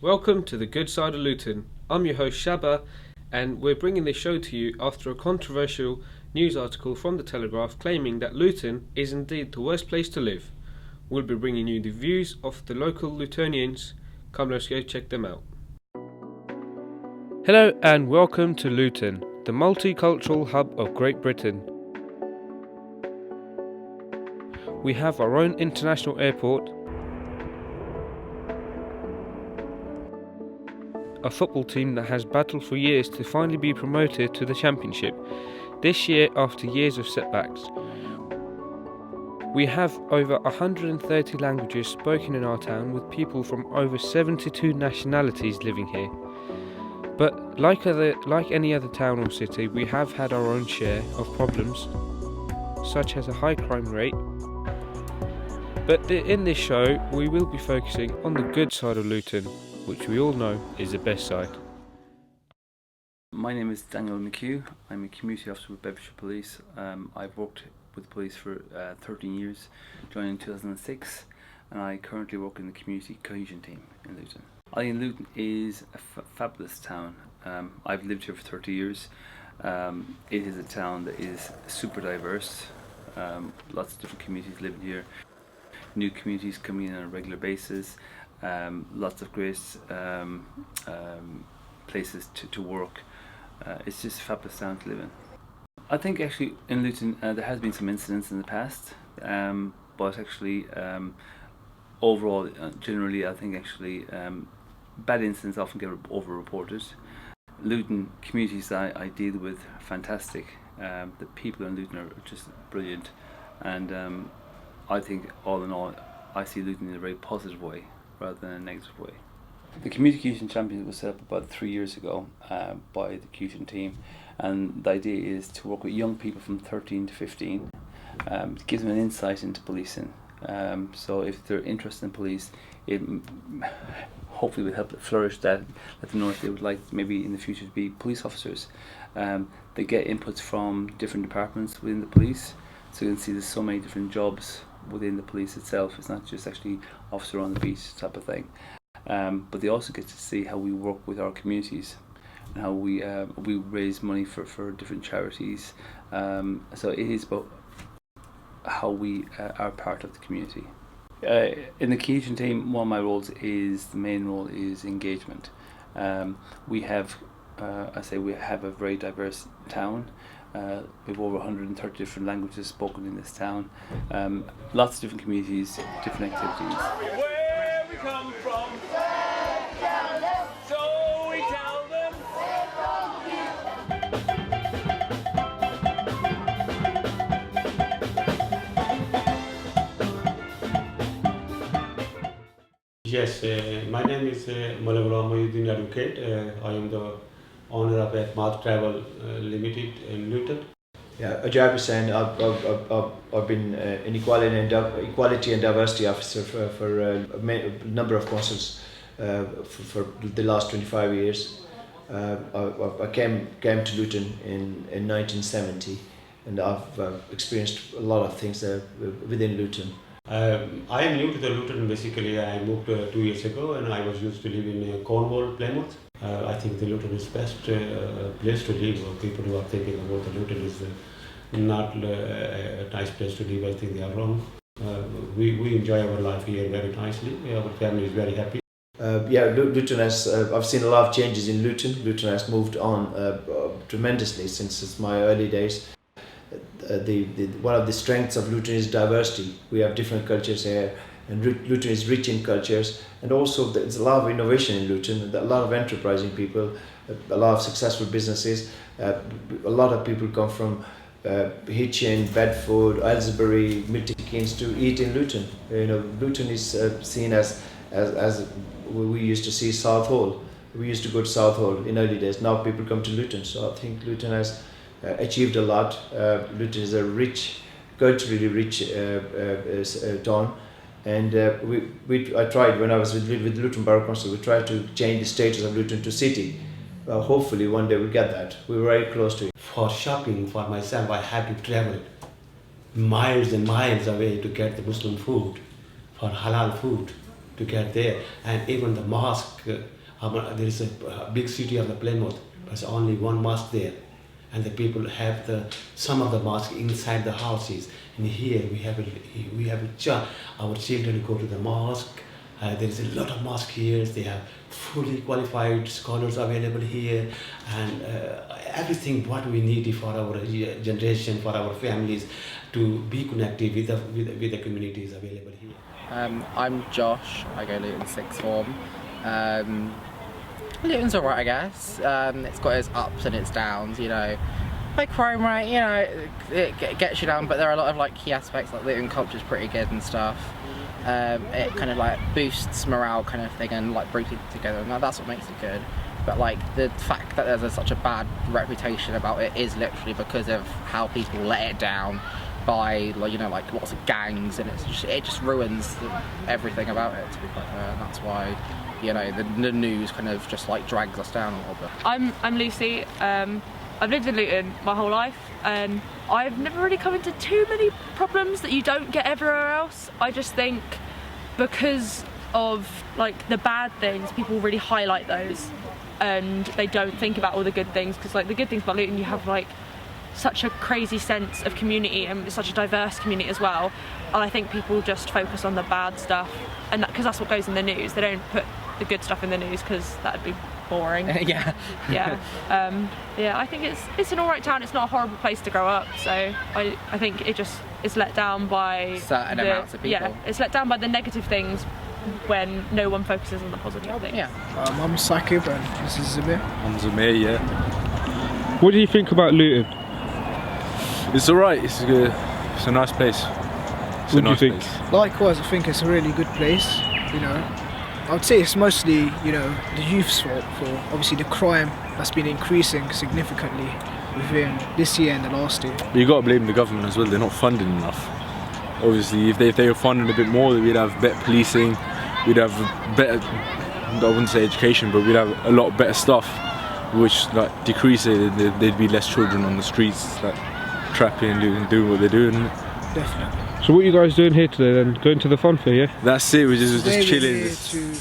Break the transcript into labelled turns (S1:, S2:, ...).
S1: Welcome to the Good Side of Luton. I'm your host Shaba, and we're bringing this show to you after a controversial news article from the Telegraph claiming that Luton is indeed the worst place to live. We'll be bringing you the views of the local Lutonians. Come, let's go check them out. Hello and welcome to Luton, the multicultural hub of Great Britain. We have our own international airport, a football team that has battled for years to finally be promoted to the Championship, this year after years of setbacks. We have over 130 languages spoken in our town, with people from over 72 nationalities living here. But like any other town or city, we have had our own share of problems, such as a high crime rate. But in this show, we will be focusing on the good side of Luton, which we all know is the best side.
S2: My name is Daniel McHugh. I'm a community officer with Bedfordshire Police. I've worked with the police for 13 years, joined in 2006, and I currently work in the community cohesion team in Luton. I think Luton is a fabulous town. I've lived here for 30 years. It is a town that is super diverse. Lots of different communities living here. New communities coming in on a regular basis. Lots of great places to work. It's just a fabulous town to live in. I think actually in Luton there has been some incidents in the past, but actually overall, generally I think actually bad incidents often get over-reported. Luton communities that I deal with are fantastic. The people in Luton are just brilliant, and I think all in all I see Luton in a very positive way rather than a negative way. The Communication Championship was set up about 3 years ago by the Cohesion team, and the idea is to work with young people from 13 to 15. It gives them an insight into policing. So if they're interested in police, it hopefully will help flourish that, let them know if they would like maybe in the future to be police officers. They get inputs from different departments within the police, so you can see there's so many different jobs within the police itself. It's not just actually officer on the beat type of thing. But they also get to see how we work with our communities and how we raise money for different charities. So it is about how we are part of the community. In the cohesion team, one of my roles is, the main role is engagement. We have a very diverse town. We have over 130 different languages spoken in this town. Lots of different communities, different activities.
S3: Where we come from, so we tell them.
S4: Yes, my name is Malagula Mohyuddin Advocate. I am the owner of Math Travel Limited in Luton.
S5: Yeah, Ajay Hussain. I've been equality and diversity officer for a number of councils for the last 25 years. I came to Luton in 1970, and I've experienced a lot of things within Luton.
S4: I am new to the Luton. Basically, I moved 2 years ago, and I was used to live in Cornwall, Plymouth. I think the Luton is best place to live. People who are thinking about the Luton is not a nice place to live, I think they are wrong. We enjoy our life here very nicely. Our family is very happy.
S5: Luton has. I've seen a lot of changes in Luton. Luton has moved on tremendously since my early days. One of the strengths of Luton is diversity. We have different cultures here, and Luton is rich in cultures, and also there's a lot of innovation in Luton, a lot of enterprising people, a lot of successful businesses. A lot of people come from Hitchin, Bedford, Aylesbury, Milton Keynes to eat in Luton. Luton is seen as we used to see Southall. We used to go to Southall in early days. Now people come to Luton, so I think Luton has achieved a lot. Luton is a culturally rich town, and I tried when I was with Luton Borough Council. We tried to change the status of Luton to city. Hopefully one day we'll get that. We're very close to it.
S4: For shopping for myself, I had to travel miles and miles away to get the Muslim food, for halal food, to to get there. And even the mosque, there is a big city of the Plymouth, there's only one mosque there. And the people have some of the mosques inside the houses. And here we have our children go to the mosque. There is a lot of mosques here. They have fully qualified scholars available here, and everything what we need for our generation, for our families, to be connected with the communities available here.
S6: I'm Josh. I go Luton sixth form. Luton's alright, I guess. It's got its ups and its downs, you know. Like crime rate, you know, it gets you down, but there are a lot of like key aspects, like Luton culture's pretty good and stuff. It kind of like boosts morale kind of thing and like brings people together, and that's what makes it good. But like the fact that there's such a bad reputation about it is literally because of how people let it down by, like, you know, like lots of gangs, and it just ruins everything about it, to be quite fair. And that's why, you know, the news kind of just like drags us down a little bit.
S7: I'm Lucy. I've lived in Luton my whole life, and I've never really come into too many problems that you don't get everywhere else. I just think because of like the bad things, people really highlight those, and they don't think about all the good things, because like the good things about Luton, you have like such a crazy sense of community, and it's such a diverse community as well. And I think people just focus on the bad stuff, and because that's what goes in the news. They don't put the good stuff in the news because that'd be boring.
S6: Yeah.
S7: Yeah, I think it's an alright town. It's not a horrible place to grow up, so I think it just is let down by
S6: certain amounts of people.
S7: Yeah, it's let down by the negative things when no one focuses on the positive things.
S6: Yeah.
S8: I'm Sakib and this is Zamir.
S9: I'm Zamir, yeah.
S1: What do you think about Luton?
S9: It's alright, it's a nice place.
S1: What do you think?
S8: Likewise, I think it's a really good place, you know. I would say it's mostly, you know, the youth's fault for obviously the crime that's been increasing significantly within this year and the last year.
S9: You got to blame the government as well, they're not funding enough. Obviously, if they were funding a bit more, we'd have better policing, we'd have better, I wouldn't say education, but we'd have a lot better stuff, which like decrease it, there'd be less children on the streets, like trapping and doing what they're doing.
S8: Definitely.
S1: So what are you guys doing here today then? Going to the fun fair, yeah?
S9: That's it, we're just
S8: Today
S9: chilling.
S8: we're here to